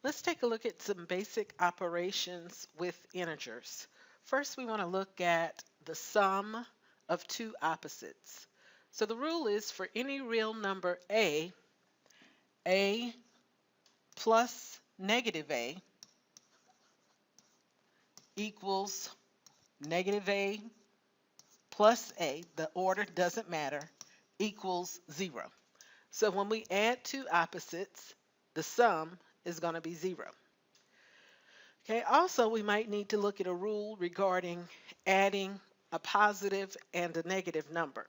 Let's take a look at some basic operations with integers. First, we want to look at the sum of two opposites. So the rule is for any real number a plus negative a equals negative a plus a, the order doesn't matter, equals 0. So when we add two opposites, the sum is going to be 0. Okay, also we might need to look at a rule regarding adding a positive and a negative number.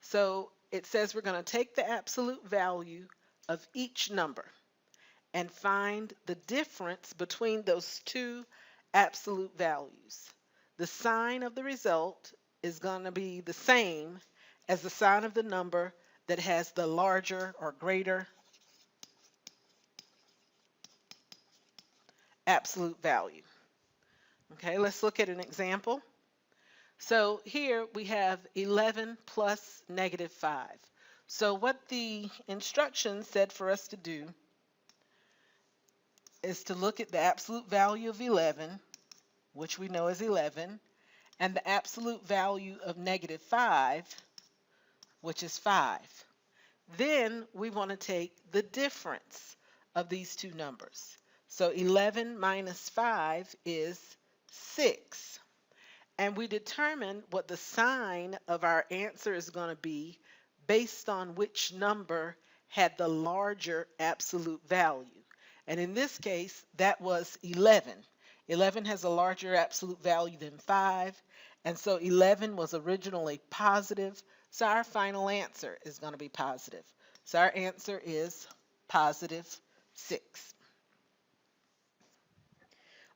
So it says we're going to take the absolute value of each number and find the difference between those two absolute values. The sign of the result is going to be the same as the sign of the number that has the larger or greater absolute value. Okay, let's look at an example. So here we have 11 plus negative 5. So what the instructions said for us to do is to look at the absolute value of 11, which we know is 11, and the absolute value of negative 5, which is 5. Then we want to take the difference of these two numbers. So 11 minus 5 is 6. And we determine what the sign of our answer is going to be based on which number had the larger absolute value. And in this case, that was 11. 11 has a larger absolute value than 5, and so 11 was originally positive, so our final answer is going to be positive. So our answer is positive 6.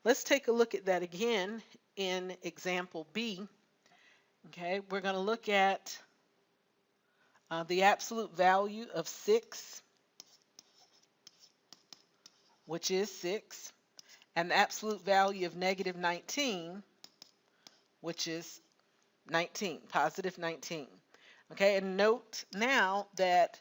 Let's take a look at that again in example B. Okay, we're going to look at the absolute value of 6, which is 6, and the absolute value of negative 19, which is 19, positive 19. Okay, and note now that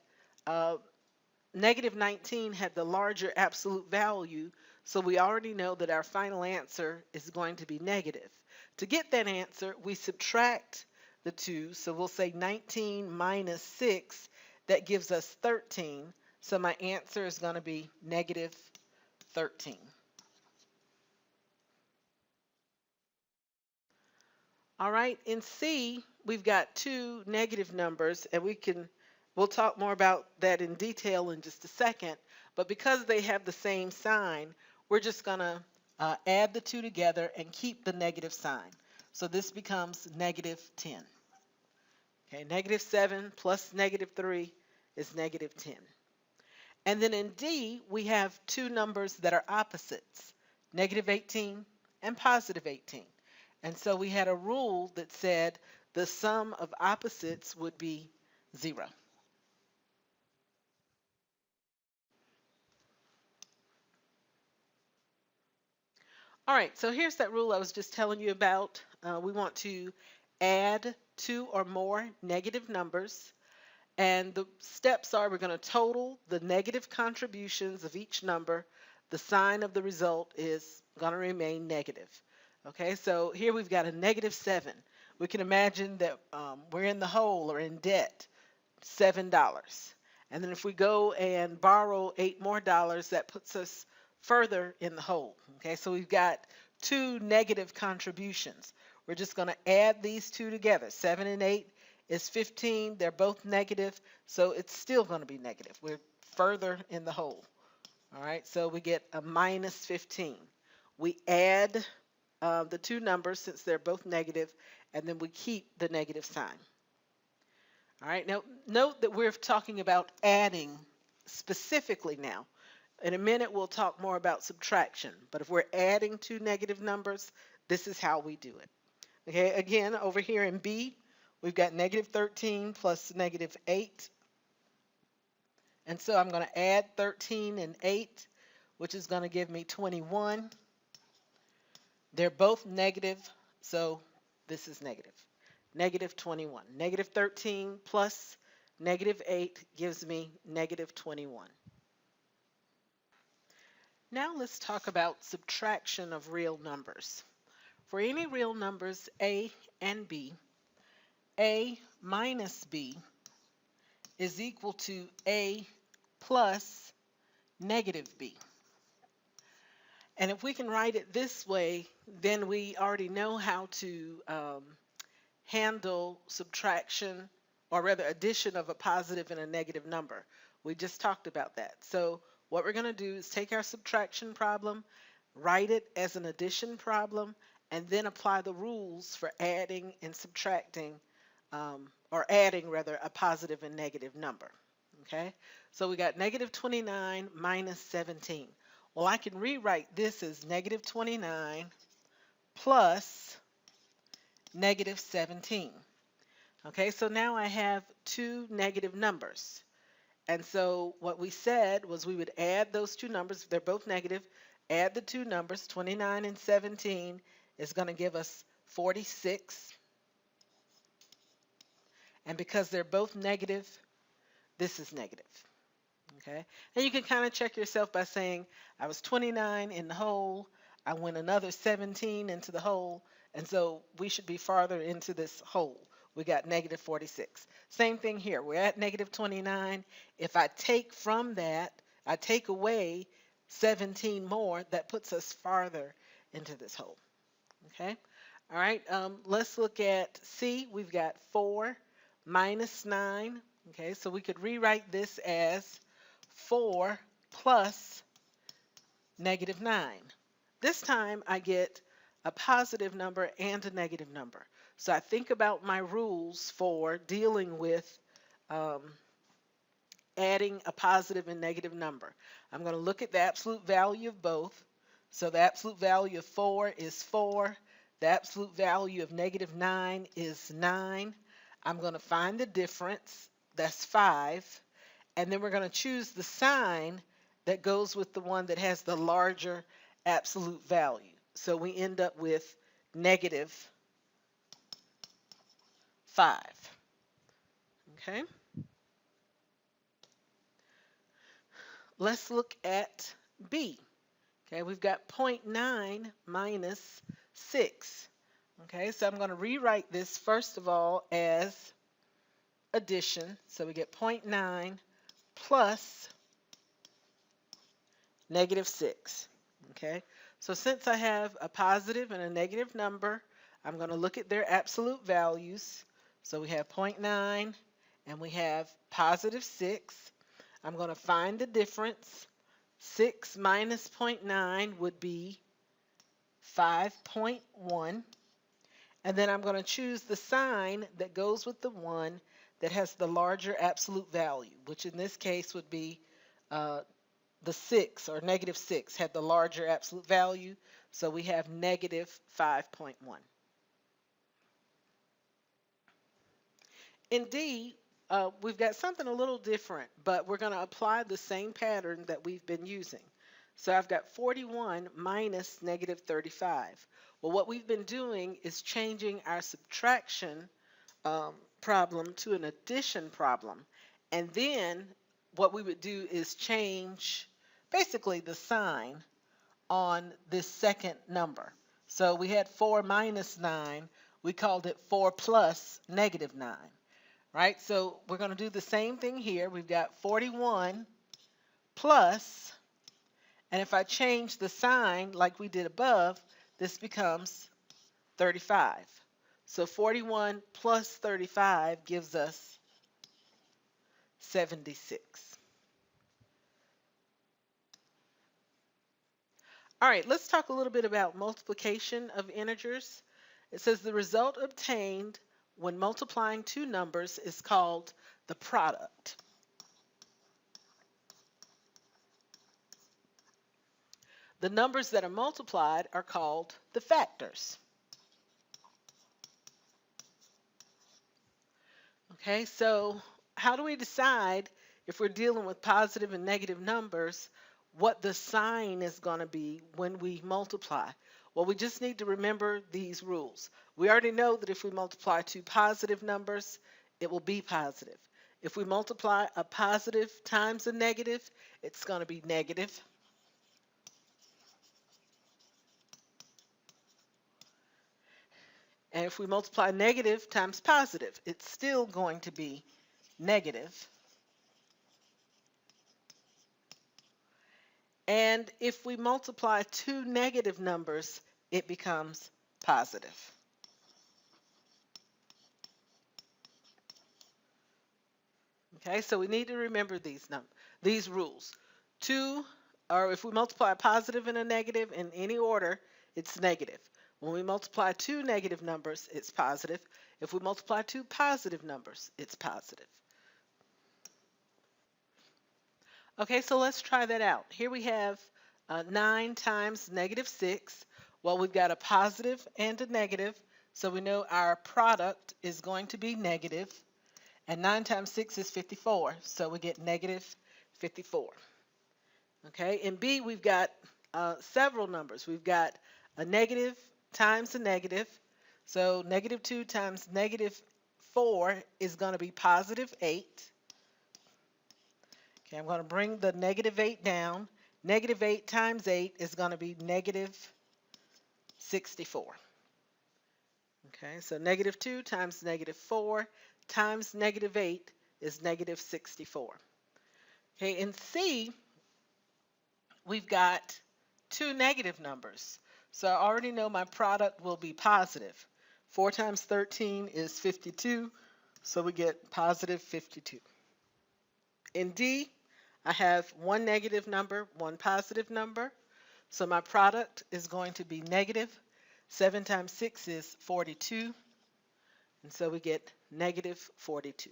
negative 19 had the larger absolute value, so we already know that our final answer is going to be negative. To get that answer, we subtract the two, so we'll say 19 minus 6, that gives us 13, so my answer is going to be negative 13. All right, in C, we've got two negative numbers, and we'll talk more about that in detail in just a second, but because they have the same sign, we're just going to add the two together and keep the negative sign. So this becomes negative 10. Okay, negative 7 plus negative 3 is negative 10. And then in D, we have two numbers that are opposites, negative 18 and positive 18. And so we had a rule that said the sum of opposites would be 0. All right, so here's that rule I was just telling you about. We want to add two or more negative numbers. And the steps are we're going to total the negative contributions of each number. The sign of the result is going to remain negative. Okay, so here we've got a negative 7. We can imagine that we're in the hole or in debt, $7. And then if we go and borrow $8 more, that puts us further in the hole. Okay, so we've got two negative contributions. We're just going to add these two together. 7 and 8 is 15. They're both negative, so it's still going to be negative. We're further in the hole. All right, so we get a minus 15. We add the two numbers since they're both negative, and then we keep the negative sign. All right, now note that we're talking about adding specifically now. In a minute, we'll talk more about subtraction, but if we're adding two negative numbers, this is how we do it. Okay, again, over here in B, we've got negative 13 plus negative 8. And so I'm going to add 13 and 8, which is going to give me 21. They're both negative, so this is negative. Negative 21. Negative 13 plus negative 8 gives me negative 21. Now let's talk about subtraction of real numbers. For any real numbers a and b, a minus b is equal to a plus negative b. And if we can write it this way, then we already know how to handle subtraction, or rather addition of a positive and a negative number. We just talked about that. So what we're going to do is take our subtraction problem, write it as an addition problem, and then apply the rules for adding and subtracting, or adding rather, a positive and negative number. Okay, so we got negative 29 minus 17. Well, I can rewrite this as negative 29 plus negative 17. Okay, so now I have two negative numbers. And so what we said was we would add those two numbers. They're both negative. Add the two numbers, 29 and 17 is going to give us 46. And because they're both negative, this is negative. Okay, and you can kind of check yourself by saying I was 29 in the hole, I went another 17 into the hole, and so we should be farther into this hole. We got negative 46. Same thing here. We're at negative 29. If I take from that, I take away 17 more, that puts us farther into this hole. Okay, all right, let's look at C. We've got 4 minus 9. Okay, so we could rewrite this as 4 plus negative 9. This time I get a positive number and a negative number. So I think about my rules for dealing with adding a positive and negative number. I'm going to look at the absolute value of both. So the absolute value of 4 is 4. The absolute value of negative 9 is 9. I'm going to find the difference. That's 5. And then we're going to choose the sign that goes with the one that has the larger absolute value. So we end up with negative 5. Okay. Let's look at B. Okay, we've got 0.9 minus 6. Okay, so I'm going to rewrite this first of all as addition. So we get 0.9 plus negative 6. Okay, so since I have a positive and a negative number, I'm going to look at their absolute values. So we have 0.9 and we have positive 6. I'm going to find the difference. 6 minus 0.9 would be 5.1. And then I'm going to choose the sign that goes with the one that has the larger absolute value, which in this case would be the 6, or negative 6 had the larger absolute value. So we have negative 5.1. In D, we've got something a little different, but we're going to apply the same pattern that we've been using. So I've got 41 minus negative 35. Well, what we've been doing is changing our subtraction problem to an addition problem. And then what we would do is change basically the sign on this second number. So we had 4 minus 9. We called it 4 plus negative 9. Right? So we're going to do the same thing here. We've got 41 plus, and if I change the sign like we did above, this becomes 35. So 41 plus 35 gives us 76. All right, let's talk a little bit about multiplication of integers. It says the result obtained when multiplying two numbers is called the product. The numbers that are multiplied are called the factors. Okay, so how do we decide if we're dealing with positive and negative numbers what the sign is going to be when we multiply? Well, we just need to remember these rules. We already know that if we multiply two positive numbers, it will be positive. If we multiply a positive times a negative, it's going to be negative. And if we multiply negative times positive, it's still going to be negative. And if we multiply two negative numbers, it becomes positive. Okay, so we need to remember these rules. Two, or if we multiply a positive and a negative in any order, it's negative. When we multiply two negative numbers, it's positive. If we multiply two positive numbers, it's positive. Okay, so let's try that out. Here we have 9 times negative 6. Well, we've got a positive and a negative, so we know our product is going to be negative. And 9 times 6 is 54, so we get negative 54. Okay, in B, we've got several numbers. We've got a negative times a negative. So negative 2 times negative 4 is going to be positive 8. Okay, I'm going to bring the negative 8 down. Negative 8 times 8 is going to be negative 64. Okay, so negative 2 times negative 4 times negative 8 is negative 64. Okay, in C, we've got two negative numbers. So I already know my product will be positive. 4 times 13 is 52, so we get positive 52. In D, I have one negative number, one positive number. So my product is going to be negative. 7 times 6 is 42, and so we get negative 42.